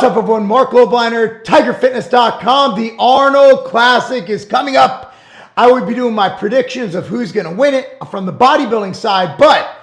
What's up, everyone? Marc Lobliner, tigerfitness.com. The Arnold Classic is coming up. I would be doing my predictions of who's going to win it from the bodybuilding side, but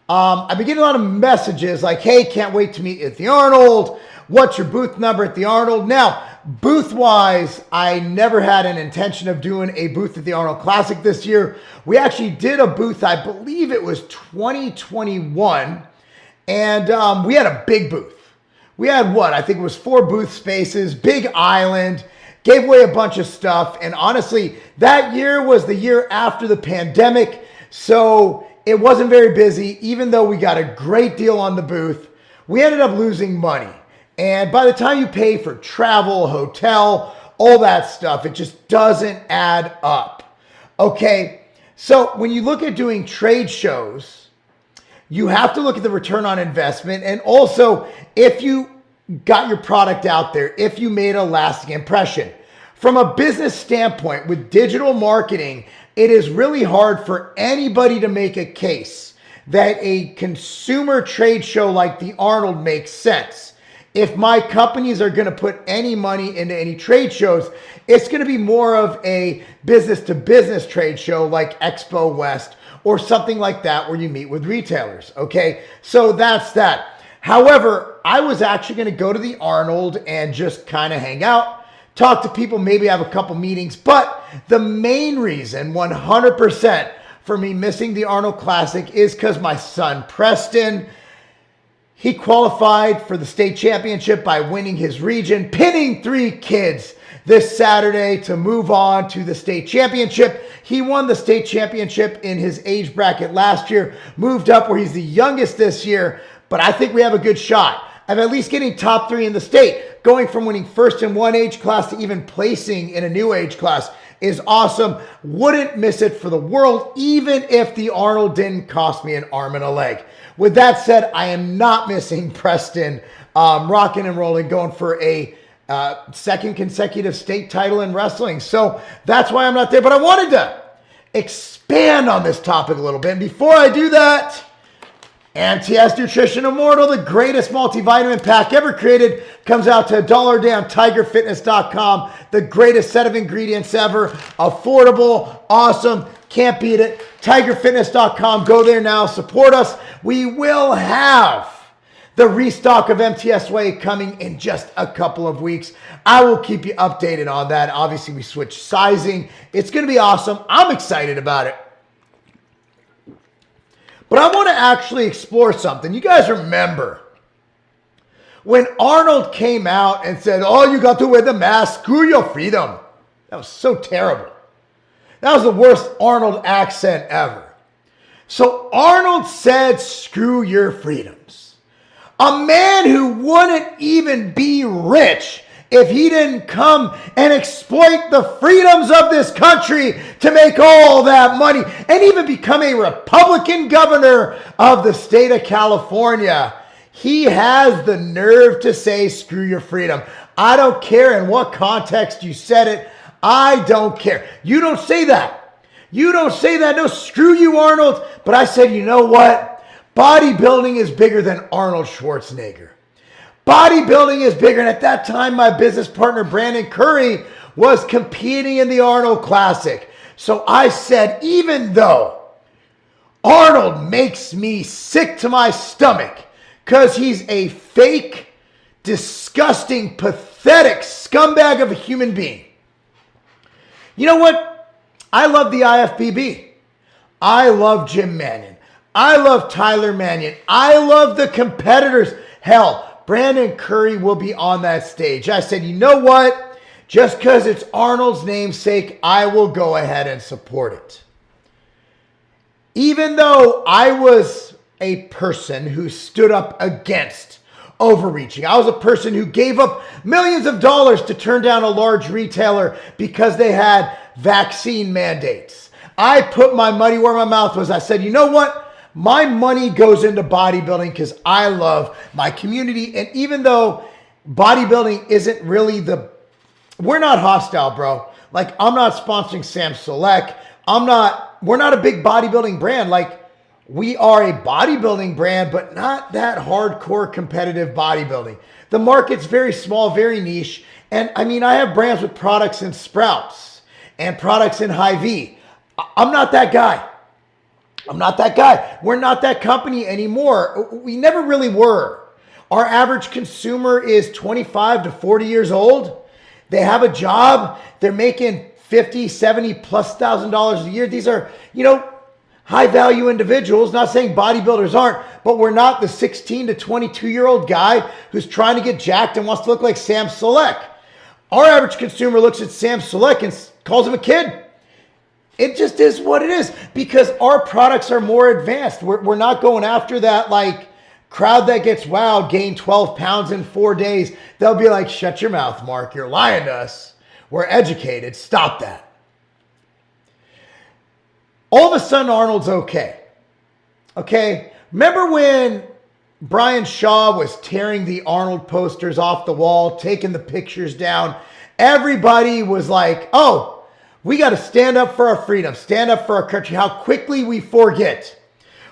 I've been getting a lot of messages like, hey, can't wait to meet at the Arnold. What's your booth number at the Arnold? Now, booth-wise, I never had an intention of doing a booth at the Arnold Classic this year. We actually did a booth, I believe it was 2021, and we had a big booth. We had what? I think it was 4 booth spaces, big island, gave away a bunch of stuff. And honestly, that year was the year after the pandemic. So it wasn't very busy, even though we got a great deal on the booth. We ended up losing money. And by the time you pay for travel, hotel, all that stuff, it just doesn't add up. Okay, so when you look at doing trade shows, you have to look at the return on investment, and also if you got your product out there, if you made a lasting impression. From a business standpoint, with digital marketing, it is really hard for anybody to make a case that a consumer trade show like the Arnold makes sense. If my companies are going to put any money into any trade shows, it's going to be more of a business-to-business trade show like Expo West or something like that where you meet with retailers, okay? So that's that. However, I was actually going to go to the Arnold and just kind of hang out, talk to people, maybe have a couple meetings. But the main reason, 100%, for me missing the Arnold Classic is because my son, Preston, he qualified for the state championship by winning his region, pinning 3 kids this Saturday to move on to the state championship. He won the state championship in his age bracket last year, moved up where he's the youngest this year, but I think we have a good shot of at least getting top 3 in the state. Going from winning first in one age class to even placing in a new age class is awesome. Wouldn't miss it for the world, even if the Arnold didn't cost me an arm and a leg. With that said, I am not missing Preston rocking and rolling, going for a second consecutive state title in wrestling. So that's why I'm not there. But I wanted to expand on this topic a little bit. And before I do that, MTS Nutrition Immortal, the greatest multivitamin pack ever created, comes out to $1 a day on tigerfitness.com. The greatest set of ingredients ever. Affordable, awesome, can't beat it. Tigerfitness.com. Go there now. Support us. We will have the restock of MTS Way coming in just a couple of weeks. I will keep you updated on that. Obviously, we switched sizing. It's going to be awesome. I'm excited about it. But I want to actually explore something. You guys remember when Arnold came out and said, oh, you got to wear the mask, screw your freedom. That was so terrible. That was the worst Arnold accent ever. So Arnold said, screw your freedoms. A man who wouldn't even be rich if he didn't come and exploit the freedoms of this country to make all that money and even become a Republican governor of the state of California. He has the nerve to say, screw your freedom. I don't care in what context you said it. I don't care. You don't say that. You don't say that. No, screw you, Arnold. But I said, you know what? Bodybuilding is bigger than Arnold Schwarzenegger. Bodybuilding is bigger. And at that time, my business partner, Brandon Curry, was competing in the Arnold Classic. So I said, even though Arnold makes me sick to my stomach because he's a fake, disgusting, pathetic scumbag of a human being. You know what? I love the IFBB. I love Jim Mannion. I love Tyler Mannion. I love the competitors. Hell, Brandon Curry will be on that stage. I said, you know what? Just because it's Arnold's namesake, I will go ahead and support it. Even though I was a person who stood up against overreaching. I was a person who gave up millions of dollars to turn down a large retailer because they had vaccine mandates. I put my money where my mouth was. I said, you know what? My money goes into bodybuilding because I love my community. And even though bodybuilding isn't really we're not hostile, bro. Like, I'm not sponsoring Sam Select. We're not a big bodybuilding brand. Like, We are a bodybuilding brand, but not that hardcore competitive bodybuilding. The market's very small, very niche. And I mean, I have brands with products in Sprouts and products in Hy-Vee. I'm not that guy. I'm not that guy. We're not that company anymore. We never really were. Our average consumer is 25 to 40 years old. They have a job. They're making 50, 70 plus $1,000 a year. These are, high value individuals. Not saying bodybuilders aren't, but we're not the 16 to 22-year-old guy who's trying to get jacked and wants to look like Sam Selleck. Our average consumer looks at Sam Selleck and calls him a kid. It just is what it is because our products are more advanced. We're not going after that crowd that gets wowed, gained 12 pounds in 4 days. They'll be like, shut your mouth, Mark. You're lying to us. We're educated. Stop that. All of a sudden, Arnold's okay. Okay? Remember when Brian Shaw was tearing the Arnold posters off the wall, taking the pictures down? Everybody was like, oh, we got to stand up for our freedom, stand up for our country. How quickly we forget.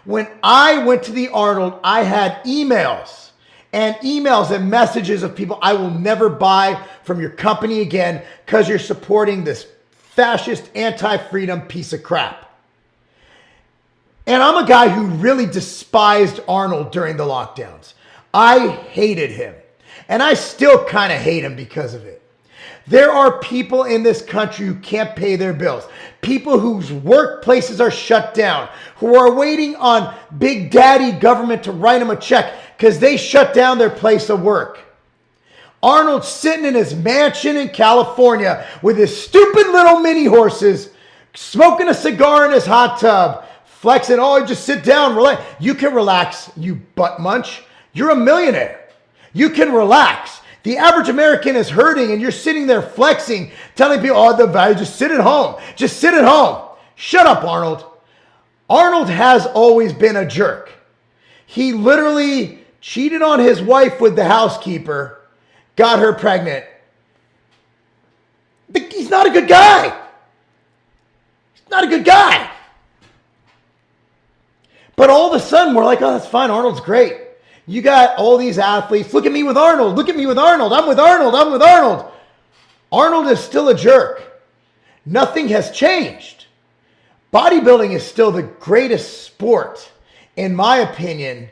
When I went to the Arnold, I had emails and messages of people, I will never buy from your company again because you're supporting this fascist, anti-freedom piece of crap. And I'm a guy who really despised Arnold during the lockdowns. I hated him. And I still kind of hate him because of it. There are people in this country who can't pay their bills. People whose workplaces are shut down. Who are waiting on Big Daddy government to write them a check because they shut down their place of work. Arnold's sitting in his mansion in California with his stupid little mini horses, smoking a cigar in his hot tub, flexing, oh, just sit down, relax. You can relax, you butt munch. You're a millionaire. You can relax. The average American is hurting and you're sitting there flexing, telling people, oh, the value, just sit at home. Just sit at home. Shut up, Arnold. Arnold has always been a jerk. He literally cheated on his wife with the housekeeper, got her pregnant. He's not a good guy. He's not a good guy. But all of a sudden, we're like, oh, that's fine. Arnold's great. You got all these athletes. Look at me with Arnold. Look at me with Arnold. I'm with Arnold. I'm with Arnold. Arnold is still a jerk. Nothing has changed. Bodybuilding is still the greatest sport, in my opinion,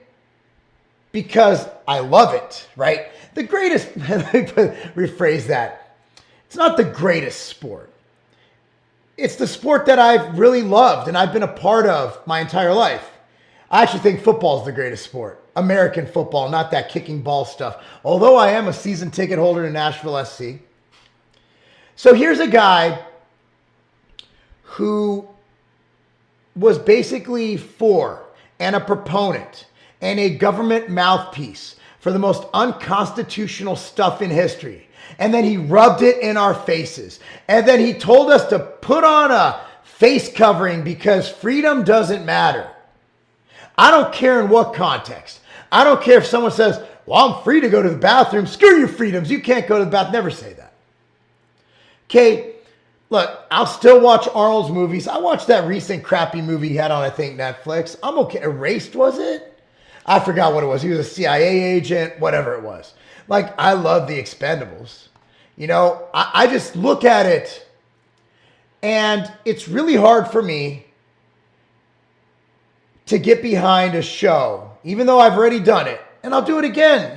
because I love it, right? The greatest, rephrase that. It's not the greatest sport. It's the sport that I've really loved and I've been a part of my entire life. I actually think football is the greatest sport. American football, not that kicking ball stuff. Although I am a season ticket holder to Nashville SC. So here's a guy who was basically for and a proponent and a government mouthpiece for the most unconstitutional stuff in history. And then he rubbed it in our faces. And then he told us to put on a face covering because freedom doesn't matter. I don't care in what context. I don't care if someone says, well, I'm free to go to the bathroom. Screw your freedoms. You can't go to the bathroom. Never say that. Okay, look, I'll still watch Arnold's movies. I watched that recent crappy movie he had on, I think, Netflix. I'm okay. Erased, was it? I forgot what it was. He was a CIA agent, whatever it was. Like, I love The Expendables. I just look at it, and it's really hard for me to get behind a show, even though I've already done it, and I'll do it again.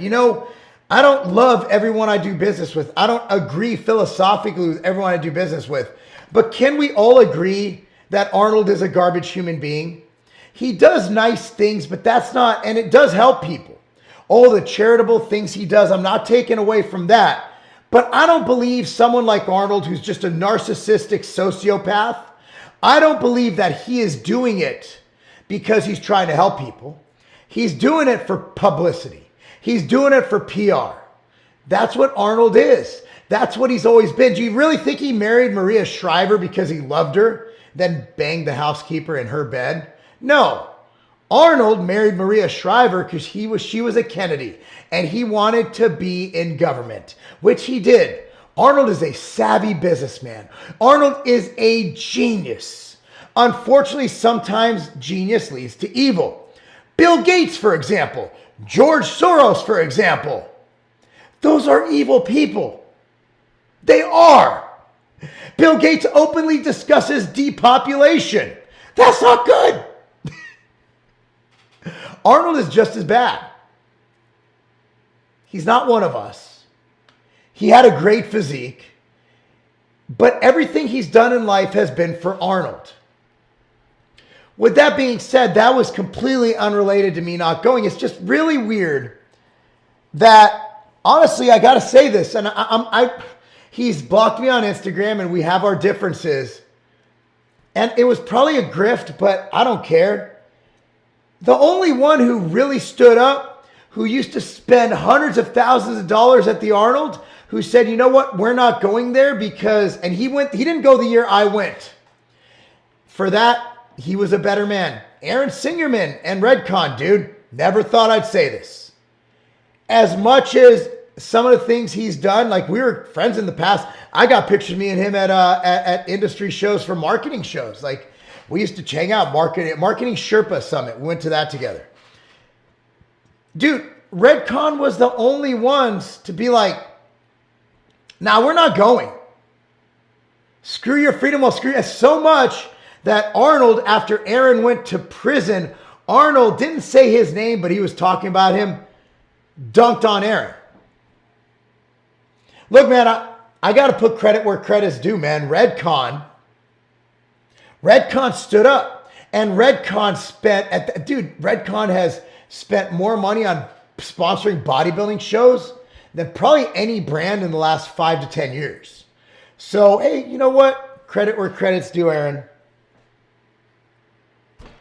I don't love everyone I do business with. I don't agree philosophically with everyone I do business with. But can we all agree that Arnold is a garbage human being? He does nice things, but that's not, and it does help people. All the charitable things he does, I'm not taking away from that. But I don't believe someone like Arnold, who's just a narcissistic sociopath, I don't believe that he is doing it because he's trying to help people. He's doing it for publicity. He's doing it for PR. That's what Arnold is. That's what he's always been. Do you really think he married Maria Shriver because he loved her, then banged the housekeeper in her bed? No. Arnold married Maria Shriver because she was a Kennedy and he wanted to be in government, which he did. Arnold is a savvy businessman. Arnold is a genius. Unfortunately, sometimes genius leads to evil. Bill Gates, for example. George Soros, for example. Those are evil people. They are. Bill Gates openly discusses depopulation. That's not good. Arnold is just as bad. He's not one of us. He had a great physique, but everything he's done in life has been for Arnold. With that being said, that was completely unrelated to me not going. It's just really weird that, honestly, I got to say this, and he's blocked me on Instagram, and we have our differences, and it was probably a grift, but I don't care. The only one who really stood up, who used to spend hundreds of thousands of dollars at the Arnold, who said, you know what, we're not going there because, and he didn't go the year I went. For that, he was a better man. Aaron Singerman and Redcon, dude, never thought I'd say this. As much as some of the things he's done, like we were friends in the past, I got pictures of me and him at industry shows for marketing shows. Like, we used to hang out, marketing Sherpa Summit. We went to that together. Dude, Redcon was the only ones to be like, nah, we're not going. Screw your freedom, well, screw you. So much that Arnold, after Aaron went to prison, Arnold didn't say his name, but he was talking about him, dunked on Aaron. Look, man, I got to put credit where credit's due, man. Redcon stood up, and Redcon Redcon has spent more money on sponsoring bodybuilding shows than probably any brand in the last 5 to 10 years. So, hey, you know what? Credit where credit's due, Aaron.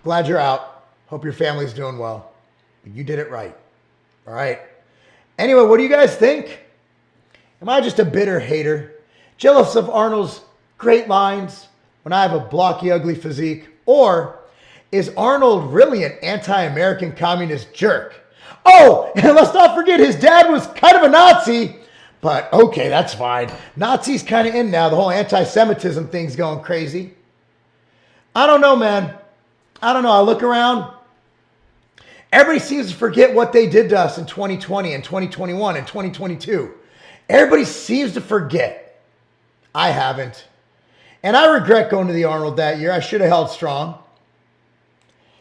Glad you're out. Hope your family's doing well. You did it right. All right. Anyway, what do you guys think? Am I just a bitter hater? Jealous of Arnold's great lines when I have a blocky, ugly physique? Or is Arnold really an anti-American communist jerk? Oh, and let's not forget his dad was kind of a Nazi. But okay, that's fine. Nazis kind of in now. The whole anti-Semitism thing's going crazy. I don't know, man. I don't know. I look around. Everybody seems to forget what they did to us in 2020 and 2021 and 2022. Everybody seems to forget. I haven't. And I regret going to the Arnold that year. I should have held strong.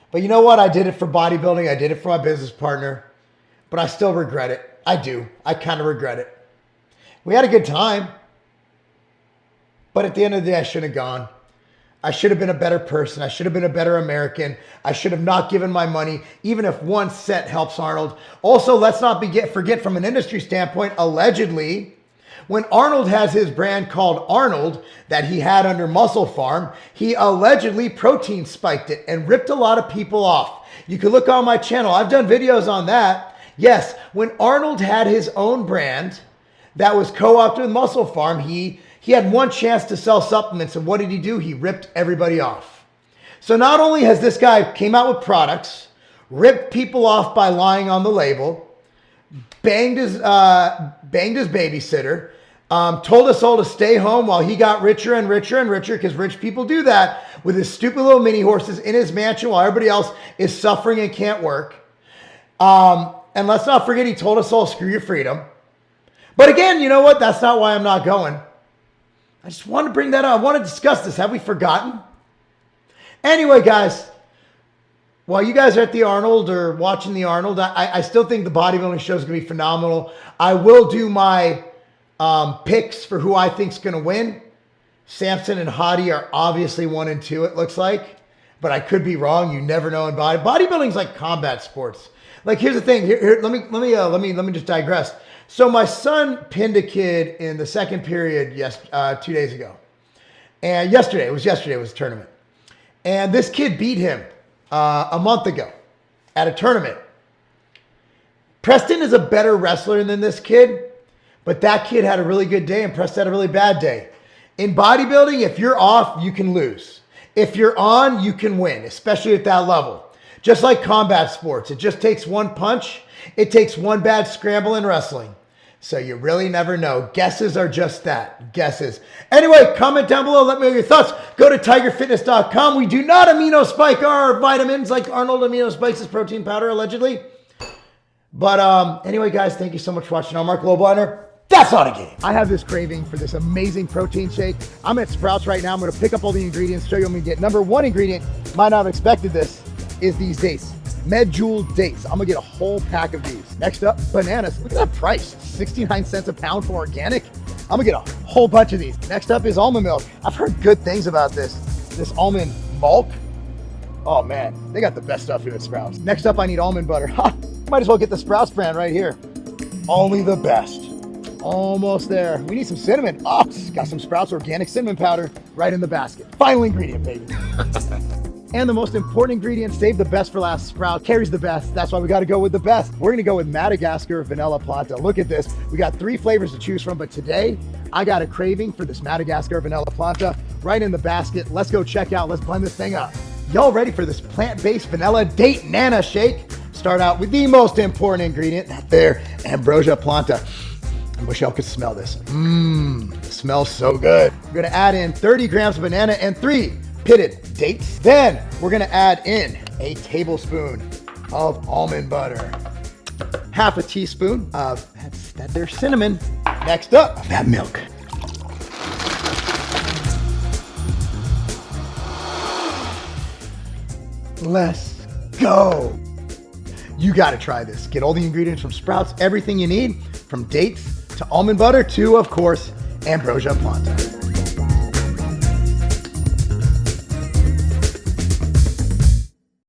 But you know what? I did it for bodybuilding. I did it for my business partner. But I still regret it. I do. I kind of regret it. We had a good time. But at the end of the day, I shouldn't have gone. I should have been a better person. I should have been a better American. I should have not given my money, even if 1 cent helps Arnold. Also, let's not forget from an industry standpoint, allegedly, when Arnold has his brand called Arnold that he had under Muscle Farm, he allegedly protein spiked it and ripped a lot of people off. You can look on my channel. I've done videos on that. Yes, when Arnold had his own brand that was co-opted with Muscle Farm, he had 1 chance to sell supplements, and what did he do? He ripped everybody off. So not only has this guy came out with products, ripped people off by lying on the label, banged his babysitter, told us all to stay home while he got richer and richer and richer, because rich people do that with his stupid little mini horses in his mansion while everybody else is suffering and can't work. And let's not forget, he told us all, screw your freedom. But again, you know what? That's not why I'm not going. I just want to bring that up. I want to discuss this. Have we forgotten? Anyway, guys, while you guys are at the Arnold or watching the Arnold, I still think the bodybuilding show is going to be phenomenal. I will do my picks for who I think is going to win. Samson and Hadi are obviously 1 and 2, it looks like. But I could be wrong. You never know in bodybuilding is like combat sports. Like, here's the thing. Here, let me just digress. So my son pinned a kid in the second period 2 days ago. And yesterday was a tournament. And this kid beat him a month ago at a tournament. Preston is a better wrestler than this kid, but that kid had a really good day and Preston had a really bad day. In bodybuilding, if you're off, you can lose. If you're on, you can win, especially at that level. Just like combat sports, it just takes 1 punch. It takes 1 bad scramble in wrestling. So you really never know. Guesses are just that, guesses. Anyway, comment down below. Let me know your thoughts. Go to tigerfitness.com. We do not amino spike our vitamins like Arnold amino spikes his protein powder, allegedly. But anyway, guys, thank you so much for watching. I'm Marc Lobliner. That's not a game. I have this craving for this amazing protein shake. I'm at Sprouts right now. I'm going to pick up all the ingredients, show you what we get. Number one ingredient, might not have expected this, is these dates. Medjool dates. I'm gonna get a whole pack of these. Next up, bananas. Look at that price, 69 cents a pound for organic. I'm gonna get a whole bunch of these. Next up is almond milk. I've heard good things about this almond milk. Oh man, they got the best stuff here at Sprouts. Next up, I need almond butter. Ha, might as well get the Sprouts brand right here. Only the best. Almost there. We need some cinnamon. Oh, got some Sprouts organic cinnamon powder right in the basket. Final ingredient, baby. And the most important ingredient, save the best for last. Sprout carries the best. That's why we got to go with the best. We're going to go with Madagascar Vanilla Planta. Look at this. We got 3 flavors to choose from, but today I got a craving for this Madagascar Vanilla Planta right in the basket. Let's go check out. Let's blend this thing up. Y'all ready for this plant-based vanilla date nana shake? Start out with the most important ingredient, that there, Ambrosia Planta. I wish y'all could smell this. Smells so good. We're going to add in 30 grams of banana and 3 pitted dates. Then we're gonna add in a tablespoon of almond butter, half a teaspoon of that there cinnamon. Next up, that milk. Let's go. You gotta try this. Get all the ingredients from Sprouts, everything you need, from dates to almond butter to, of course, Ambrosia Planta.